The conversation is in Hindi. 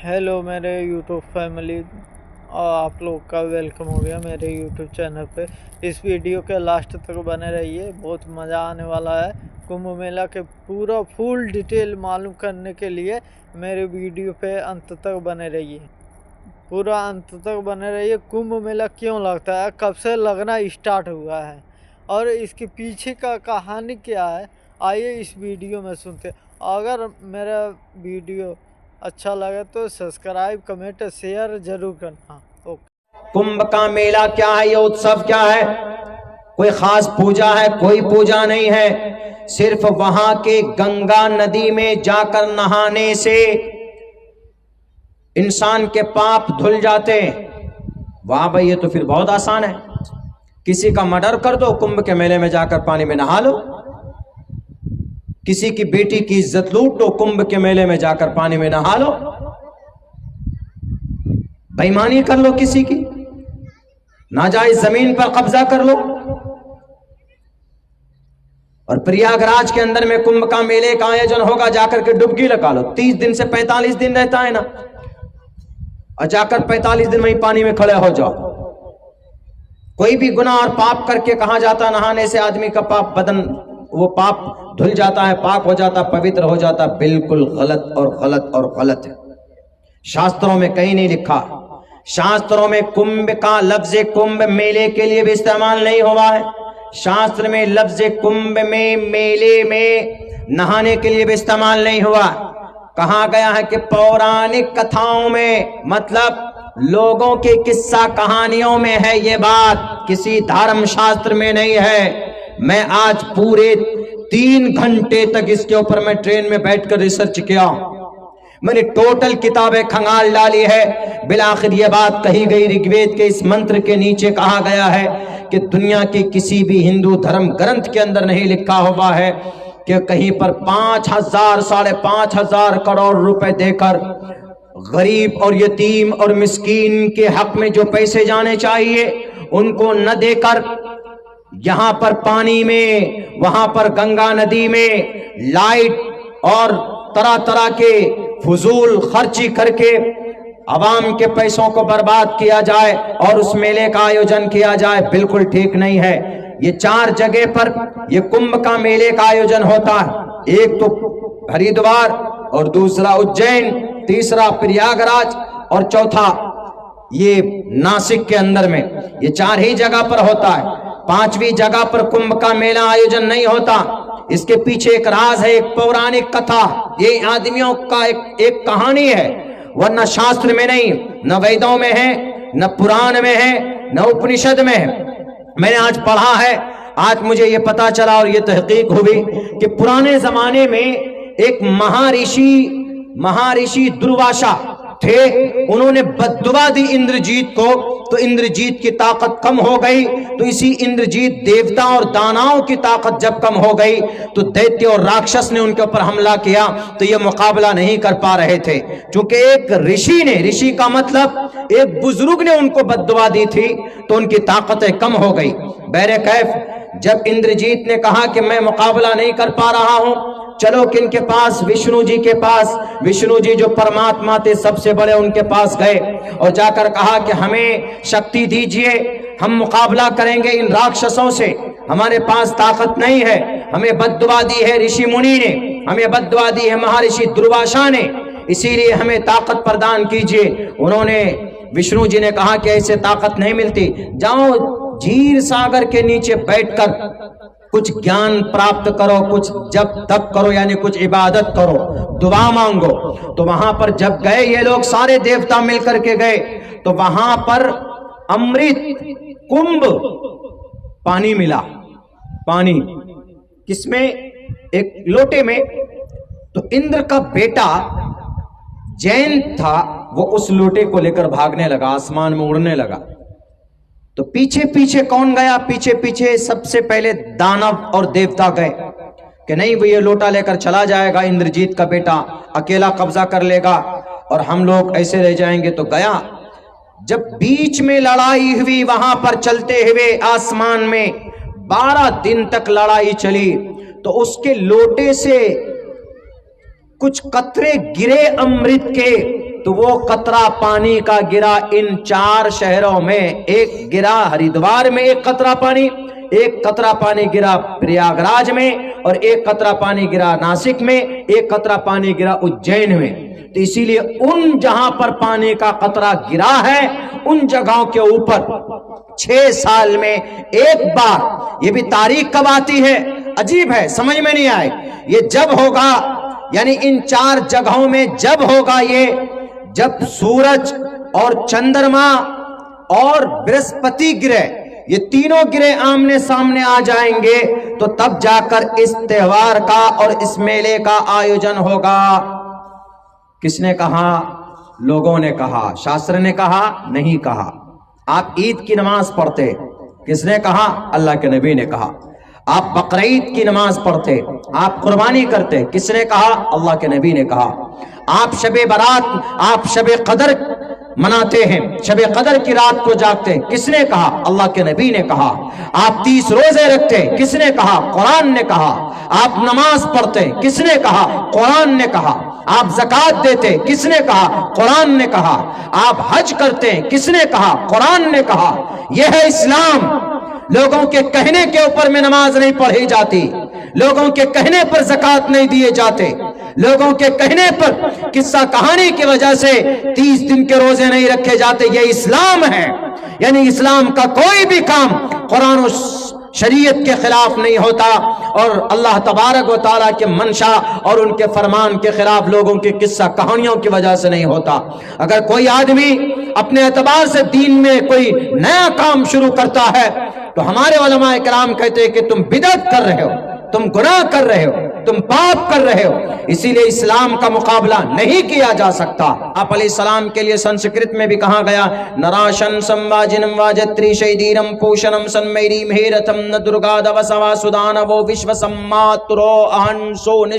हेलो मेरे यूट्यूब फैमिली, और आप लोग का वेलकम हो गया मेरे यूट्यूब चैनल पे। इस वीडियो के लास्ट तक बने रहिए, बहुत मज़ा आने वाला है। कुंभ मेला के पूरा फुल डिटेल मालूम करने के लिए मेरे वीडियो पे अंत तक बने रहिए, पूरा अंत तक बने रहिए। कुंभ मेला क्यों लगता है, कब से लगना स्टार्ट हुआ है और इसके पीछे का कहानी क्या है, आइए इस वीडियो में सुनते। अगर मेरा वीडियो अच्छा लगे तो सब्सक्राइब कमेंट शेयर जरूर करना। ओके। कुंभ का मेला क्या है, ये उत्सव क्या है? कोई खास पूजा है? कोई पूजा नहीं है। सिर्फ वहां के गंगा नदी में जाकर नहाने से इंसान के पाप धुल जाते हैं। वाह भाई, ये तो फिर बहुत आसान है। किसी का मर्डर कर दो, कुंभ के मेले में जाकर पानी में नहा लो। किसी की बेटी की इज्जत लूट लो, कुंभ के मेले में जाकर पानी में नहा लो। बेईमानी कर लो, किसी की नाजायज जमीन पर कब्जा कर लो। और प्रयागराज के अंदर में कुंभ का मेले का आयोजन होगा, जाकर के डुबकी लगा लो। 30 दिन से 45 दिन रहता है ना, और जाकर 45 दिन वहीं पानी में खड़े हो जाओ। कोई भी गुनाह और पाप करके कहा जाता नहाने से आदमी का पाप बदन, वो पाप धुल जाता है, पाक हो जाता, पवित्र हो जाता। बिल्कुल गलत और गलत और गलत है। शास्त्रों में कहीं नहीं लिखा। शास्त्रों में कुंभ का लफ्ज कुंभ मेले के लिए भी इस्तेमाल नहीं हुआ है। शास्त्र में लफ्ज कुंभ में मेले में नहाने के लिए भी इस्तेमाल नहीं हुआ। कहा गया है कि पौराणिक कथाओं में, मतलब लोगों के किस्सा कहानियों में है ये बात, किसी धर्म शास्त्र में नहीं है। मैं आज पूरे 3 घंटे तक इसके ऊपर मैं ट्रेन में बैठकर रिसर्च किया। मैंने टोटल किताबें खंगाल डाली है। बिलाखिर ये बात कही गई, ऋग्वेद के इस मंत्र के नीचे कहा गया है कि दुनिया के किसी भी हिंदू धर्म ग्रंथ के अंदर नहीं लिखा हुआ है कि कहीं पर 5,000 5,500 करोड़ रुपए देकर गरीब और यतीम और मिस्कीन के हक में जो पैसे जाने चाहिए उनको न देकर यहां पर पानी में, वहां पर गंगा नदी में लाइट और तरह तरह के फजूल खर्ची करके आवाम के पैसों को बर्बाद किया जाए और उस मेले का आयोजन किया जाए, बिल्कुल ठीक नहीं है। ये 4 जगह पर ये कुंभ का मेले का आयोजन होता है। एक तो हरिद्वार, और दूसरा उज्जैन, तीसरा प्रयागराज, और चौथा ये नासिक के अंदर में। ये 4 ही जगह पर होता है। 5वीं जगह पर कुंभ का मेला आयोजन नहीं होता। इसके पीछे एक राज है, एक पौराणिक कथा, ये आदमियों का एक कहानी है, वरना शास्त्र में नहीं, न वेदों में है, न पुराण में है, न उपनिषद में है। मैंने आज पढ़ा है, आज मुझे ये पता चला और ये तहकीक हुई कि पुराने जमाने में एक महर्षि दुर्वासा थे। उन्होंने बद्दुआ दी इंद्रजीत को, तो इंद्रजीत की ताकत कम हो गई। तो इसी इंद्रजीत देवता और दानवों की ताकत जब कम हो गई तो दैत्य और राक्षस ने उनके ऊपर हमला किया, तो ये मुकाबला नहीं कर पा रहे थे। क्योंकि एक ऋषि ने, ऋषि का मतलब एक बुजुर्ग ने उनको बद्दुआ दी थी, तो उनकी ताकतें कम हो गई। बहरे कैफ जब इंद्रजीत ने कहा कि मैं मुकाबला नहीं कर पा रहा हूं, चलो किनके पास? विष्णु जी के पास। विष्णु जी जो परमात्मा थे, सबसे बड़े, उनके पास गए और जाकर कहा कि हमें शक्ति दीजिए, हम मुकाबला करेंगे इन राक्षसों से, हमारे पास ताकत नहीं है। हमें बद्दुआ दी है ऋषि मुनि ने, हमें बद्दुआ दी है महर्षि दुर्वासा ने, इसीलिए हमें ताकत प्रदान कीजिए। उन्होंने, विष्णु जी ने कहा कि ऐसे ताकत नहीं मिलती, जाओ जीर सागर के नीचे बैठकर कुछ ज्ञान प्राप्त करो, कुछ जप तप करो, यानी कुछ इबादत करो, दुआ मांगो। तो वहां पर जब गए ये लोग, सारे देवता मिलकर के गए, तो वहां पर अमृत कुंभ पानी मिला। पानी किसमें? एक लोटे में। तो इंद्र का बेटा जैन था, वो उस लोटे को लेकर भागने लगा, आसमान में उड़ने लगा। तो पीछे पीछे कौन गया? पीछे पीछे सबसे पहले दानव और देवता गए कि नहीं, वो ये लोटा लेकर चला जाएगा, इंद्रजीत का बेटा अकेला कब्जा कर लेगा और हम लोग ऐसे रह जाएंगे। तो गया। जब बीच में लड़ाई हुई, वहां पर चलते हुए आसमान में 12 दिन तक लड़ाई चली, तो उसके लोटे से कुछ कतरे गिरे अमृत के, तो वो कतरा पानी का गिरा इन 4 शहरों में। एक गिरा हरिद्वार में, एक कतरा पानी, एक कतरा पानी गिरा प्रयागराज में, और एक कतरा पानी गिरा नासिक में, एक कतरा पानी गिरा उज्जैन में। तो इसीलिए उन जहां पर पानी का कतरा गिरा है उन जगहों के ऊपर 6 साल में एक बार, ये भी तारीख कब आती है, अजीब है, समझ में नहीं आए। ये जब होगा, यानी इन 4 जगहों में जब होगा ये, जब सूरज और चंद्रमा और बृहस्पति ग्रह, ये तीनों ग्रह आमने सामने आ जाएंगे, तो तब जाकर इस त्योहार का और इस मेले का आयोजन होगा। किसने कहा? लोगों ने कहा। शास्त्र ने कहा? नहीं कहा। आप ईद की नमाज पढ़ते, किसने कहा? अल्लाह के नबी ने कहा। आप बकरीद की नमाज पढ़ते, आप कुर्बानी करते, किसने कहा? अल्लाह के नबी ने कहा। आप शबे बारात, आप शबे कदर मनाते हैं, शबे कदर की रात को जागते, किसने कहा? अल्लाह के नबी ने कहा। आप 30 रोजे रखते, किसने कहा? कुरान ने कहा। आप नमाज पढ़ते, किसने कहा? कुरान ने कहा। आप ज़कात देते, किसने कहा? कुरान ने कहा। आप हज करते, किसने कहा? कुरान ने कहा। यह है इस्लाम। लोगों के कहने के ऊपर में नमाज नहीं पढ़ी जाती, लोगों के कहने पर ज़कात नहीं दिए जाते, लोगों के कहने पर किस्सा कहानी की वजह से 30 दिन के रोजे नहीं रखे जाते। ये इस्लाम है। यानी इस्लाम का कोई भी काम कुरान और शरीयत के खिलाफ नहीं होता, और अल्लाह तबारक व तआला के मंशा और उनके फरमान के खिलाफ लोगों की किस्सा कहानियों की वजह से नहीं होता। अगर कोई आदमी अपने एतबार से दीन में कोई नया काम शुरू करता है तो हमारे उलमा इकराम कहते हैं कि तुम बिदअत कर रहे हो, तुम गुनाह कर रहे हो, तुम पाप कर रहे हो। इसीलिए इस्लाम का मुकाबला नहीं किया जा सकता। आप अलैहिस्सलाम के लिए संस्कृत में भी कहा गया, नराशन संवाजिनम वाजत्री शैदीरम पोषणम सन्मैरी मेहरथम न दुर्गा दवसवा सुदान वो विश्व सम्मातुरो अहंसो